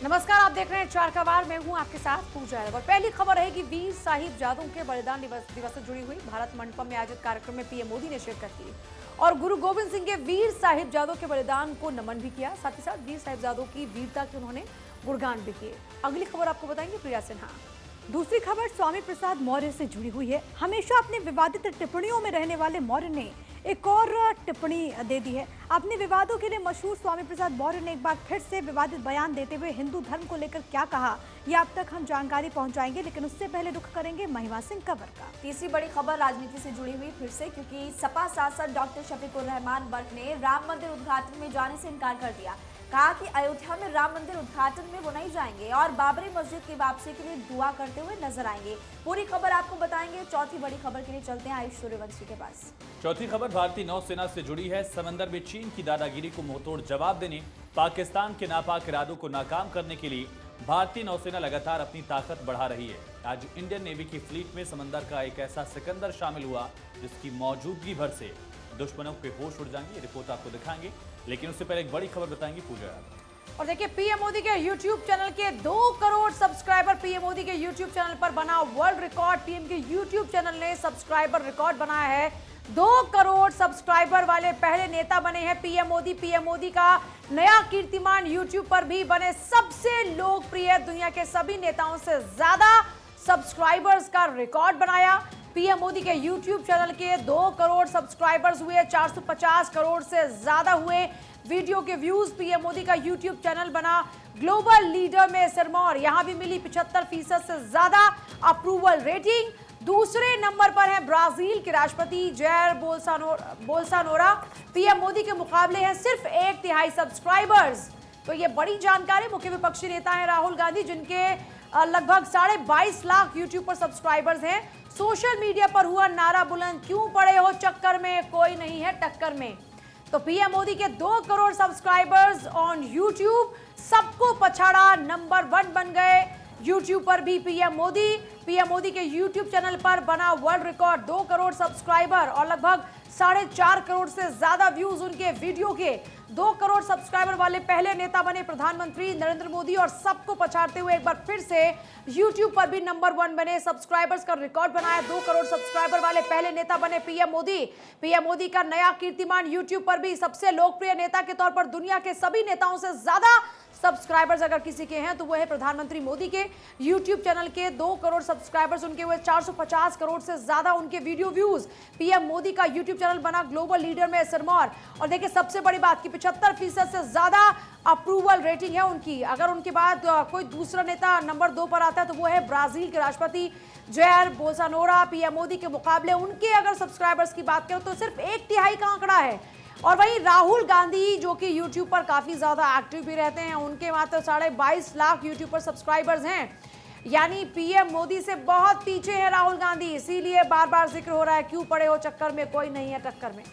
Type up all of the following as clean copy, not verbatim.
नमस्कार, आप देख रहे हैं चार खबर। मैं हूं आपके साथ पूजा है। और पहली खबर है कि वीर साहिबजादों के बलिदान दिवस से जुड़ी हुई भारत मंडपम में आयोजित कार्यक्रम में पीएम मोदी ने शिरकत की और गुरु गोविंद सिंह के वीर साहिबजादों के बलिदान को नमन भी किया। साथ ही साथ वीर साहिबजादों की वीरता के उन्होंने गुणगान भी किए। अगली खबर आपको बताएंगे प्रिया सिन्हा। दूसरी खबर स्वामी प्रसाद मौर्य से जुड़ी हुई है। हमेशा अपनी विवादित टिप्पणियों में रहने वाले मौर्य ने एक और टिप्पणी दे दी है। अपने विवादों के लिए मशहूर स्वामी प्रसाद मौर्य ने एक बार फिर से विवादित बयान देते हुए हिंदू धर्म को लेकर क्या कहा, ये आप तक हम जानकारी पहुंचाएंगे, लेकिन उससे पहले रुख करेंगे महिमा सिंह कंवर का। तीसरी बड़ी खबर राजनीति से जुड़ी हुई फिर से, क्योंकि सपा सांसद डॉक्टर शफीकुर रहमान बर्क ने राम मंदिर उद्घाटन में जाने से इनकार कर दिया। कहा कि अयोध्या में राम मंदिर उद्घाटन में वो नहीं जाएंगे और बाबरी मस्जिद की वापसी के लिए दुआ करते हुए नजर आएंगे। पूरी खबर आपको बताएंगे। चौथी बड़ी खबर के लिए चलते हैं आयुष सूर्यवंशी के पास। चौथी खबर भारतीय नौसेना से जुड़ी है। समंदर में चीन की दादागिरी को मुंहतोड़ जवाब देने, पाकिस्तान के नापाक इरादों को नाकाम करने के लिए भारतीय नौसेना लगातार अपनी ताकत बढ़ा रही है। आज इंडियन नेवी की फ्लीट में समंदर का एक ऐसा सिकंदर शामिल हुआ जिसकी मौजूदगी भर से दुश्मनों के होश उड़ जाएंगे। रिपोर्ट आपको दिखाएंगे, लेकिन उससे पहले एक बड़ी खबर बताएंगे पूजा। और देखिए, पीएम मोदी के यूट्यूब चैनल के 2 करोड़ सब्सक्राइबर। पीएम मोदी के यूट्यूब चैनल पर बना वर्ल्ड रिकॉर्ड। पीएम के यूट्यूब चैनल ने सब्सक्राइबर रिकॉर्ड बनाया है। 2 करोड़ सब्सक्राइबर वाले पहले नेता बने हैं पीएम मोदी। पीएम मोदी का नया कीर्तिमान यूट्यूब पर भी बने सबसे लोकप्रिय, दुनिया के सभी नेताओं से ज्यादा सब्सक्राइबर्स का रिकॉर्ड बनाया। पीएम मोदी के यूट्यूब चैनल के 2 करोड़ सब्सक्राइबर्स हुए, 450 करोड़ से ज्यादा हुए वीडियो के व्यूज। पीएम मोदी का यूट्यूब चैनल बना ग्लोबल लीडर में सिरमौर। यहां भी मिली 75% से ज्यादा अप्रूवल रेटिंग। दूसरे नंबर पर है ब्राजील के राष्ट्रपति जैर बोल्सोनारो। पीएम मोदी के मुकाबले हैं सिर्फ 1/3 सब्सक्राइबर्स। तो ये बड़ी जानकारी। मुख्य विपक्षी नेता है राहुल गांधी, जिनके लगभग 22.5 लाख यूट्यूब पर सब्सक्राइबर्स हैं। सोशल मीडिया पर हुआ नारा बुलंद, क्यों पड़े हो चक्कर में, कोई नहीं है टक्कर में। तो पीएम मोदी के 2 करोड़ सब्सक्राइबर्स ऑन यूट्यूब सबको पछाड़ा, नंबर 1 बन गए यूट्यूब पर भी पीएम मोदी के यूट्यूब चैनल पर बना वर्ल्ड रिकॉर्ड। 2 करोड़ सब्सक्राइबर और लगभग 4.5 करोड़ से ज्यादा व्यूज उनके वीडियो के। 2 करोड़ सब्सक्राइबर वाले पहले नेता बने प्रधानमंत्री नरेंद्र मोदी और सबको पछाड़ते हुए एक बार फिर से यूट्यूब पर भी नंबर 1 बने। सब्सक्राइबर्स का रिकॉर्ड बनाया। 2 करोड़ सब्सक्राइबर वाले पहले नेता बने पीएम मोदी। पीएम मोदी का नया कीर्तिमान यूट्यूब पर भी सबसे लोकप्रिय नेता के तौर पर दुनिया के सभी नेताओं से ज्यादा सब्सक्राइबर्स अगर किसी के हैं तो वो है प्रधानमंत्री मोदी के। यूट्यूब चैनल के 2 करोड़ सब्सक्राइबर्स उनके हुए, 450 करोड़ से ज्यादा उनके वीडियो व्यूज। पीएम मोदी का यूट्यूब चैनल बना ग्लोबल लीडर में सिरमौर। और देखिए, सबसे बड़ी बात की 75% से ज्यादा अप्रूवल रेटिंग है उनकी। अगर उनके बाद कोई दूसरा नेता नंबर 2 पर आता है तो वो है ब्राजील के राष्ट्रपति जैर बोल्सोनारो। पीएम मोदी के मुकाबले उनके अगर सब्सक्राइबर्स की बात करें तो सिर्फ 1/3 का आंकड़ा है। और वहीं राहुल गांधी, जो कि यूट्यूब पर काफी ज्यादा एक्टिव भी रहते हैं, उनके मात्र 22.5 लाख यूट्यूब पर सब्सक्राइबर्स हैं। यानी पीएम मोदी से बहुत पीछे है राहुल गांधी। इसीलिए बार बार जिक्र हो रहा है, क्यों पड़े हो चक्कर में, कोई नहीं है टक्कर में।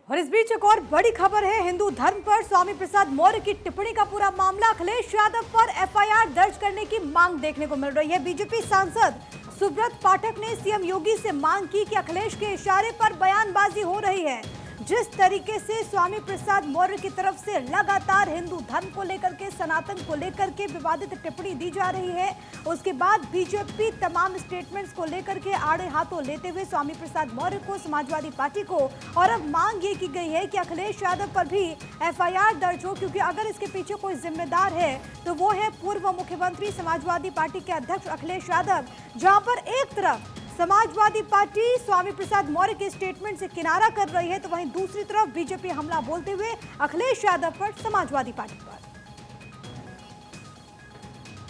और इस बीच एक और बड़ी खबर है। हिंदू धर्म पर स्वामी प्रसाद मौर्य की टिप्पणी का पूरा मामला, अखिलेश यादव पर एफआईआर दर्ज करने की मांग देखने को मिल रही है। बीजेपी सांसद सुब्रत पाठक ने सीएम योगी से मांग की कि अखिलेश के इशारे पर बयानबाजी हो रही है। जिस तरीके से स्वामी प्रसाद मौर्य की तरफ से लगातार हिंदू धर्म को लेकर के, सनातन को लेकर के विवादित टिप्पणी दी जा रही है, उसके बाद बीजेपी तमाम स्टेटमेंट्स को लेकर के आड़े हाथों लेते हुए स्वामी प्रसाद मौर्य को, समाजवादी पार्टी को, और अब मांग ये की गई है कि अखिलेश यादव पर भी एफआईआर दर्ज हो, क्योंकि अगर इसके पीछे कोई जिम्मेदार है तो वो है पूर्व मुख्यमंत्री समाजवादी पार्टी के अध्यक्ष अखिलेश यादव। जहां पर एक तरफ समाजवादी पार्टी स्वामी प्रसाद मौर्य के स्टेटमेंट से किनारा कर रही है, तो वहीं दूसरी तरफ बीजेपी हमला बोलते हुए अखिलेश यादव पर, समाजवादी पार्टी पर।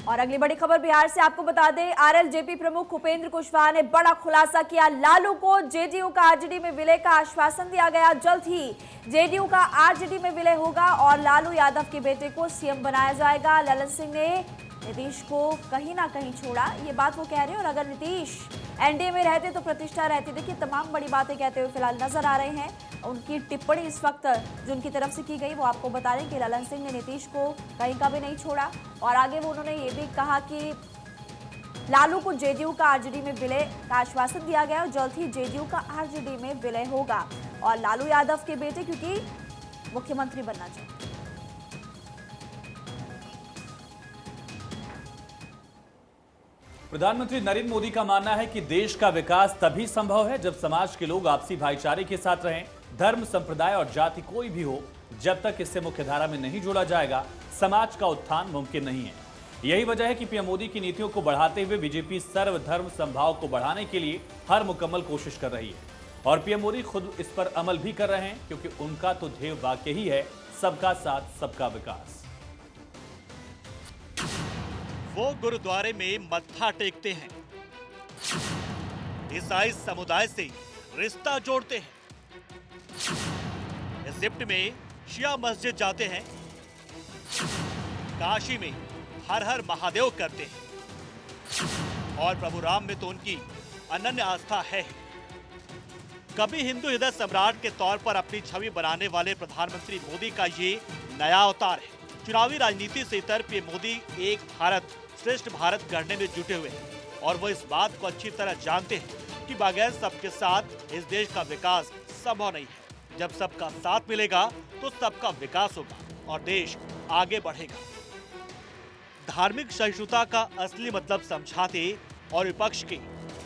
और अगली बड़ी खबर बिहार से आपको बता दें, आरएलजेपी प्रमुख उपेंद्र कुशवाहा ने बड़ा खुलासा किया। लालू को जेडीयू का आरजेडी में विलय का आश्वासन दिया गया। जल्द ही जेडीयू का आरजेडी में विलय होगा और लालू यादव के बेटे को सीएम बनाया जाएगा। ललन सिंह ने नीतीश को कहीं ना कहीं छोड़ा, ये बात वो कह रहे हैं। और अगर नीतीश एनडीए में रहते तो प्रतिष्ठा रहती। देखिए, तमाम बड़ी बातें कहते हुए फिलहाल नजर आ रहे हैं। उनकी टिप्पणी इस वक्त जो उनकी तरफ से की गई वो आपको बता दें कि ललन सिंह ने नीतीश को कहीं का भी नहीं छोड़ा। और आगे वो उन्होंने ये भी कहा कि लालू को जेडीयू का आरजेडी में विलय का आश्वासन दिया गया और जल्द ही जेडीयू का आरजेडी में विलय होगा। और लालू यादव के बेटे, क्योंकि मुख्यमंत्री बनना चाहते हैं। प्रधानमंत्री नरेंद्र मोदी का मानना है कि देश का विकास तभी संभव है जब समाज के लोग आपसी भाईचारे के साथ रहें। धर्म, संप्रदाय और जाति कोई भी हो, जब तक इससे मुख्यधारा में नहीं जोड़ा जाएगा, समाज का उत्थान मुमकिन नहीं है। यही वजह है कि पीएम मोदी की नीतियों को बढ़ाते हुए बीजेपी सर्वधर्म समभाव को बढ़ाने के लिए हर मुकम्मल कोशिश कर रही है और पीएम मोदी खुद इस पर अमल भी कर रहे हैं, क्योंकि उनका तो ध्येय वाक्य ही है सबका साथ सबका विकास। वो गुरुद्वारे में मत्था टेकते हैं, ईसाई समुदाय से रिश्ता जोड़ते हैं, इजिप्ट में शिया मस्जिद जाते हैं, काशी में हर हर महादेव करते हैं और प्रभु राम में तो उनकी अनन्य आस्था है ही। कभी हिंदू हृदय सम्राट के तौर पर अपनी छवि बनाने वाले प्रधानमंत्री मोदी का ये नया अवतार है। चुनावी राजनीति से इतर पीएम मोदी एक भारत श्रेष्ठ भारत गढ़ने में जुटे हुए हैं और वो इस बात को अच्छी तरह जानते हैं कि बगैर सबके साथ इस देश का विकास संभव नहीं है। जब सबका साथ मिलेगा तो सबका विकास होगा और देश आगे बढ़ेगा। धार्मिक सहिष्णुता का असली मतलब समझाते और विपक्ष के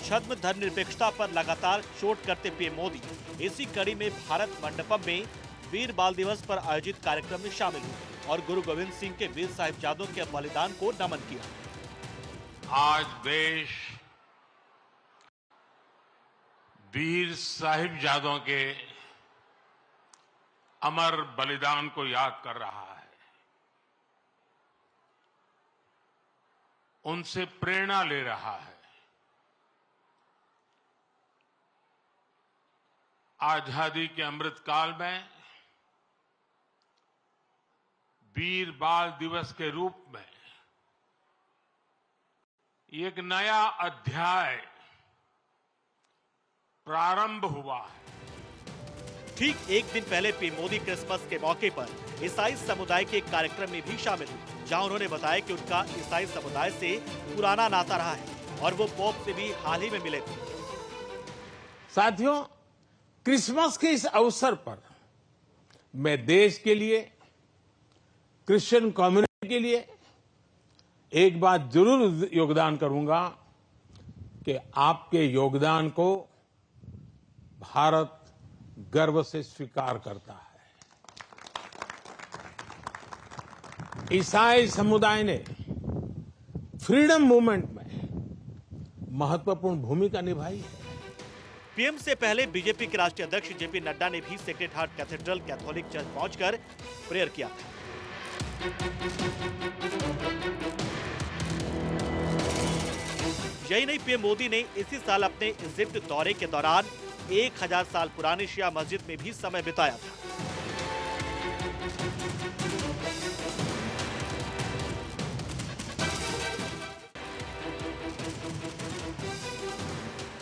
छद्म धर्मनिरपेक्षता पर लगातार चोट करते पीएम मोदी इसी कड़ी में भारत मंडपम में वीर बाल दिवस पर आयोजित कार्यक्रम में शामिल हुए और गुरु गोविंद सिंह के वीर साहिबजादों के बलिदान को नमन किया। आज देश वीर साहिबजादों के अमर बलिदान को याद कर रहा है, उनसे प्रेरणा ले रहा है। आजादी के अमृत काल में वीर बाल दिवस के रूप में एक नया अध्याय प्रारंभ हुआ है। ठीक एक दिन पहले पीएम मोदी क्रिसमस के मौके पर ईसाई समुदाय के एक कार्यक्रम में भी शामिल हुए, जहां उन्होंने बताया कि उनका ईसाई समुदाय से पुराना नाता रहा है और वो पोप से भी हाल ही में मिले थे। साथियों, क्रिसमस के इस अवसर पर मैं देश के लिए, क्रिश्चियन कम्युनिटी के लिए एक बात जरूर योगदान करूंगा कि आपके योगदान को भारत गर्व से स्वीकार करता है। ईसाई समुदाय ने फ्रीडम मूवमेंट में महत्वपूर्ण भूमिका निभाई है। पीएम से पहले बीजेपी के राष्ट्रीय अध्यक्ष जेपी नड्डा ने भी sacred heart cathedral Catholic church पहुंचकर प्रेयर किया था। यही नहीं, पीएम मोदी ने इसी साल अपने इजिप्ट दौरे के दौरान 1000 साल पुरानी शिया मस्जिद में भी समय बिताया था।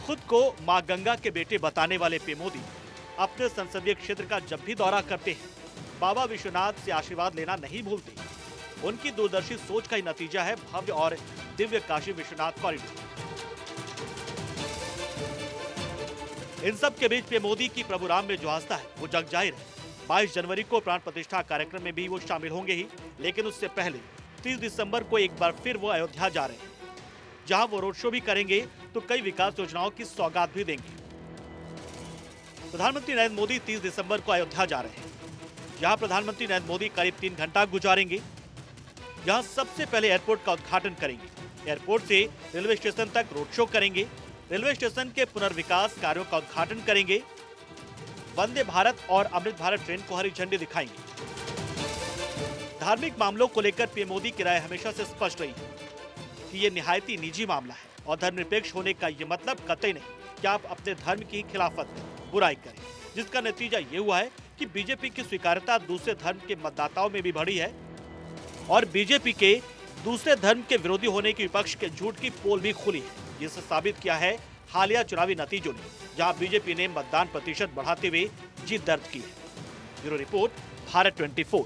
खुद को मां गंगा के बेटे बताने वाले पीएम मोदी अपने संसदीय क्षेत्र का जब भी दौरा करते हैं, बाबा विश्वनाथ से आशीर्वाद लेना नहीं भूलते। उनकी दूरदर्शी सोच का ही नतीजा है भव्य और दिव्य काशी विश्वनाथ कॉरिडोर। इन सब के बीच पीएम मोदी की प्रभु राम में जो आस्था है वो जग जाहिर है। 22 जनवरी को प्राण प्रतिष्ठा कार्यक्रम में भी वो शामिल होंगे ही, लेकिन उससे पहले 30 दिसंबर को एक बार फिर वो अयोध्या जा रहे हैं, जहां वो रोड शो भी करेंगे तो कई विकास योजनाओं की सौगात भी देंगे। प्रधानमंत्री नरेंद्र मोदी 30 दिसंबर को अयोध्या जा रहे हैं, जहां प्रधानमंत्री नरेंद्र मोदी करीब 3 घंटा गुजारेंगे। यहां सबसे पहले एयरपोर्ट का उद्घाटन करेंगे, एयरपोर्ट से रेलवे स्टेशन तक रोड शो करेंगे, रेलवे स्टेशन के पुनर्विकास कार्यों का उद्घाटन करेंगे, वंदे भारत और अमृत भारत ट्रेन को हरी झंडी दिखाएंगे। धार्मिक मामलों को लेकर पीएम मोदी की राय हमेशा से स्पष्ट रही है कि ये निहायती निजी मामला है और धर्मनिरपेक्ष होने का ये मतलब कतई नहीं कि आप अपने धर्म की खिलाफत करें, बुराई करें, जिसका नतीजा ये हुआ है कि बीजेपी की स्वीकार्यता दूसरे धर्म के मतदाताओं में भी बढ़ी है और बीजेपी के दूसरे धर्म के विरोधी होने की विपक्ष के झूठ की पोल भी खुली है, जिसे साबित किया है हालिया चुनावी नतीजों ने, जहां बीजेपी ने मतदान प्रतिशत बढ़ाते हुए जीत दर्ज की है। Bureau report, Bharat 24।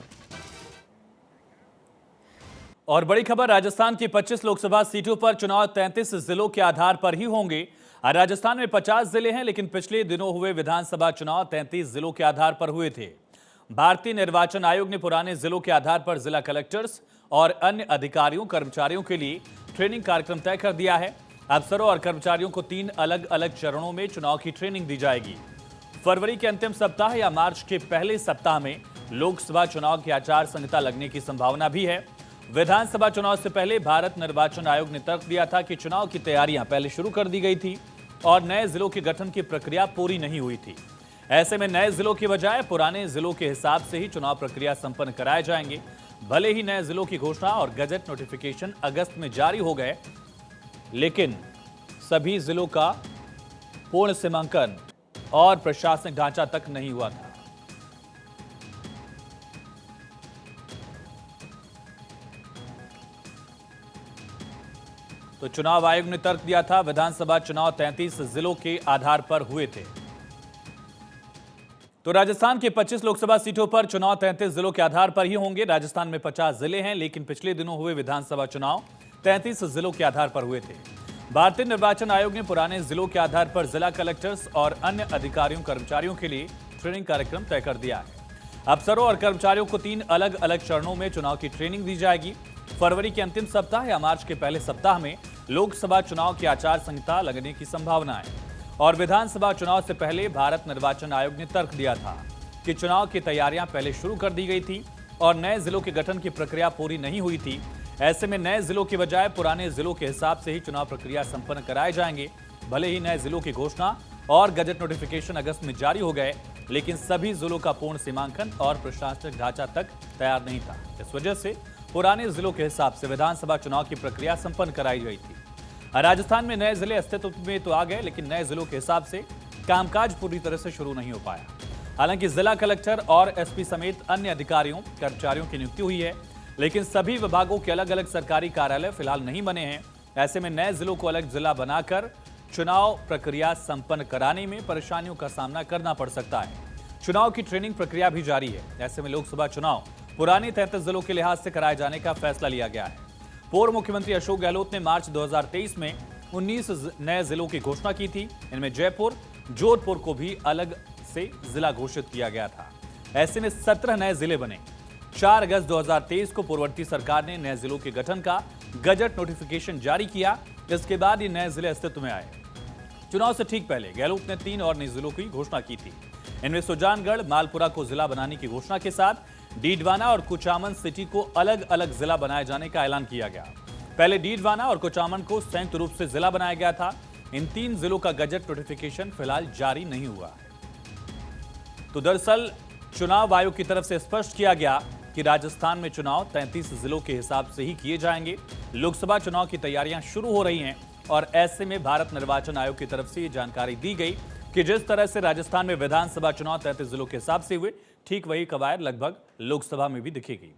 और बड़ी खबर, राजस्थान की 25 लोकसभा सीटों पर चुनाव 33 जिलों के आधार पर ही होंगे। राजस्थान में 50 जिले हैं, लेकिन पिछले दिनों हुए विधानसभा चुनाव 33 जिलों के आधार पर हुए थे। भारतीय निर्वाचन आयोग ने पुराने जिलों के आधार पर जिला कलेक्टर्स और अन्य अधिकारियों कर्मचारियों के लिए ट्रेनिंग कार्यक्रम तय कर दिया है। अफसरों और कर्मचारियों को 3 अलग अलग चरणों में चुनाव की ट्रेनिंग दी जाएगी। फरवरी के अंतिम सप्ताह या मार्च के पहले सप्ताह में लोकसभा चुनाव की आचार संहिता लगने की संभावना भी है। विधानसभा चुनाव से पहले भारत निर्वाचन आयोग ने तर्क दिया था कि चुनाव की तैयारियां पहले शुरू कर दी गई थी और नए जिलों के गठन की प्रक्रिया पूरी नहीं हुई थी। ऐसे में नए जिलों की बजाय पुराने जिलों के हिसाब से ही चुनाव प्रक्रिया संपन्न कराए जाएंगे। भले ही नए जिलों की घोषणा और गजट नोटिफिकेशन अगस्त में जारी हो गए, लेकिन सभी जिलों का पूर्ण सीमांकन और प्रशासनिक ढांचा तक नहीं हुआ था। तो चुनाव आयोग ने तर्क दिया था, विधानसभा चुनाव 33 जिलों के आधार पर हुए थे। तो राजस्थान के 25 लोकसभा सीटों पर चुनाव 33 जिलों के आधार पर ही होंगे। राजस्थान में 50 जिले हैं, लेकिन पिछले दिनों हुए विधानसभा चुनाव 33 जिलों के आधार पर हुए थे। भारतीय निर्वाचन आयोग ने पुराने जिलों के आधार पर जिला कलेक्टर्स और अन्य अधिकारियों कर्मचारियों के लिए ट्रेनिंग कार्यक्रम तय कर दिया है। अफसरों और कर्मचारियों को 3 अलग अलग चरणों में चुनाव की ट्रेनिंग दी जाएगी। फरवरी के अंतिम सप्ताह या मार्च के पहले सप्ताह में लोकसभा चुनाव की आचार संहिता लगने की संभावना है और विधानसभा चुनाव से पहले भारत निर्वाचन आयोग ने तर्क दिया था कि चुनाव की तैयारियां पहले शुरू कर दी गई थी और नए जिलों के गठन की प्रक्रिया पूरी नहीं हुई थी। ऐसे में नए जिलों की बजाय पुराने जिलों के हिसाब से ही चुनाव प्रक्रिया संपन्न कराए जाएंगे। भले ही नए जिलों की घोषणा और गजट नोटिफिकेशन अगस्त में जारी हो गए, लेकिन सभी जिलों का पूर्ण सीमांकन और प्रशासनिक ढांचा तक तैयार नहीं था। इस वजह से पुराने जिलों के हिसाब से विधानसभा चुनाव की प्रक्रिया संपन्न कराई गई थी। राजस्थान में नए जिले अस्तित्व में तो आ गए, लेकिन नए जिलों के हिसाब से कामकाज पूरी तरह से शुरू नहीं हो पाया। हालांकि जिला कलेक्टर और एसपी समेत अन्य अधिकारियों कर्मचारियों की नियुक्ति हुई है, लेकिन सभी विभागों के अलग अलग सरकारी कार्यालय फिलहाल नहीं बने हैं। ऐसे में नए जिलों को अलग जिला बनाकर चुनाव प्रक्रिया संपन्न कराने में परेशानियों का सामना करना पड़ सकता है। चुनाव की ट्रेनिंग प्रक्रिया भी जारी है। ऐसे में लोकसभा चुनाव पुराने 33 जिलों के लिहाज से कराए जाने का फैसला लिया गया है। पूर्व मुख्यमंत्री अशोक गहलोत ने मार्च 2023 में 19 नए जिलों की घोषणा की थी। इनमें जयपुर, जोधपुर को भी अलग से जिला घोषित किया गया था। ऐसे में 17 नए जिले बने। 4 अगस्त 2023 को पूर्ववर्ती सरकार ने नए जिलों के गठन का गजट नोटिफिकेशन जारी किया। इसके बाद ये नए जिले अस्तित्व में आए। चुनाव से ठीक पहले गहलोत ने 3 और नए जिलों की घोषणा की थी। इनमें सुजानगढ़, मालपुरा को जिला बनाने की घोषणा के साथ डीडवाना और कुचामन सिटी को अलग अलग जिला बनाए जाने का ऐलान किया गया। पहले डीडवाना और कुचामन को संयुक्त रूप से जिला बनाया गया था। इन 3 जिलों का गजट नोटिफिकेशन फिलहाल जारी नहीं हुआ है। तो दरअसल चुनाव आयोग की तरफ से स्पष्ट किया गया कि राजस्थान में चुनाव 33 जिलों के हिसाब से ही किए जाएंगे। लोकसभा चुनाव की तैयारियां शुरू हो रही हैं और ऐसे में भारत निर्वाचन आयोग की तरफ से ये जानकारी दी गई कि जिस तरह से राजस्थान में विधानसभा चुनाव 33 जिलों के हिसाब से हुए, ठीक वही कवायद लगभग लोकसभा में भी दिखेगी।